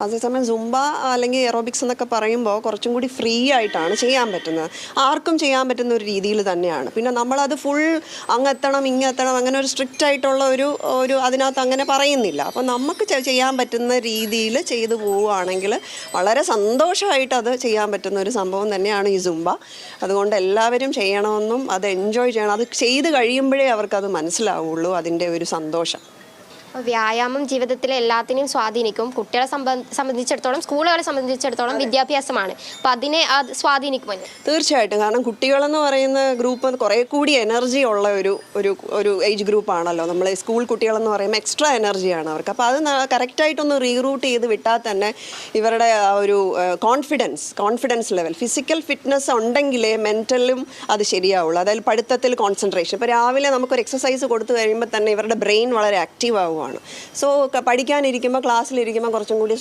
അതേസമയം സുംബ അല്ലെങ്കിൽ എറോബിക്സ് എന്നൊക്കെ പറയുമ്പോൾ കുറച്ചും കൂടി ഫ്രീ ആയിട്ടാണ് ചെയ്യാൻ പറ്റുന്നത്. ആർക്കും ചെയ്യാൻ പറ്റുന്ന ഒരു രീതിയിൽ തന്നെയാണ്. പിന്നെ നമ്മളത് ഫുൾ അങ്ങെത്തണം ഇങ്ങെത്തണം അങ്ങനെ ഒരു സ്ട്രിക്റ്റ് ആയിട്ടുള്ള ഒരു ഒരു അതിനകത്ത് അങ്ങനെ പറയുന്നില്ല. അപ്പോൾ നമുക്ക് ചെയ്യാൻ പറ്റുന്ന രീതിയിൽ ചെയ്തു പോവുകയാണെങ്കിൽ വളരെ സന്തോഷമായിട്ട് അത് ചെയ്യാൻ പറ്റുന്ന ഒരു സംഭവം തന്നെയാണ് ഈ സുംബ. അതുകൊണ്ട് എല്ലാവരും ചെയ്യണമെന്നും അത് എൻജോയ് ചെയ്യണം. അത് ചെയ്ത് കഴിയുമ്പോഴേ അവർക്കത് മനസ്സിലാവുള്ളൂ അതിൻ്റെ ഒരു സന്തോഷം. വ്യായാമം ജീവിതത്തിലെ എല്ലാത്തിനെയും സ്വാധീനിക്കും. കുട്ടികളെ സംബന്ധിച്ചിടത്തോളം, സ്കൂളുകളെ സംബന്ധിച്ചിടത്തോളം വിദ്യാഭ്യാസമാണ്. അപ്പം അതിനെ അത് സ്വാധീനിക്കുമല്ലോ. തീർച്ചയായിട്ടും. കാരണം കുട്ടികളെന്ന് പറയുന്ന ഗ്രൂപ്പ് കുറേ കൂടി എനർജി ഉള്ള ഒരു ഒരു ഒരു ഏജ് ഗ്രൂപ്പാണല്ലോ. നമ്മൾ സ്കൂൾ കുട്ടികളെന്ന് പറയുമ്പോൾ എക്സ്ട്രാ എനർജിയാണ് അവർക്ക്. അപ്പോൾ അത് കറക്റ്റായിട്ടൊന്ന് റീറൂട്ട് ചെയ്ത് വിട്ടാൽ തന്നെ ഇവരുടെ ആ ഒരു കോൺഫിഡൻസ് ലെവൽ, ഫിസിക്കൽ ഫിറ്റ്നസ് ഉണ്ടെങ്കിലേ മെൻ്റലും അത് ശരിയാവുള്ളൂ. അതായത് പഠിത്തത്തിൽ കോൺസെൻട്രേഷൻ. ഇപ്പോൾ രാവിലെ നമുക്കൊരു എക്സസൈസ് കൊടുത്തു കഴിയുമ്പോൾ തന്നെ ഇവരുടെ ബ്രെയിൻ വളരെ ആക്റ്റീവ് ആവുക. സോ പഠിക്കാനിരിക്കുമ്പോൾ ക്ലാസ്സിലിരിക്കുമ്പോൾ കുറച്ചും കൂടി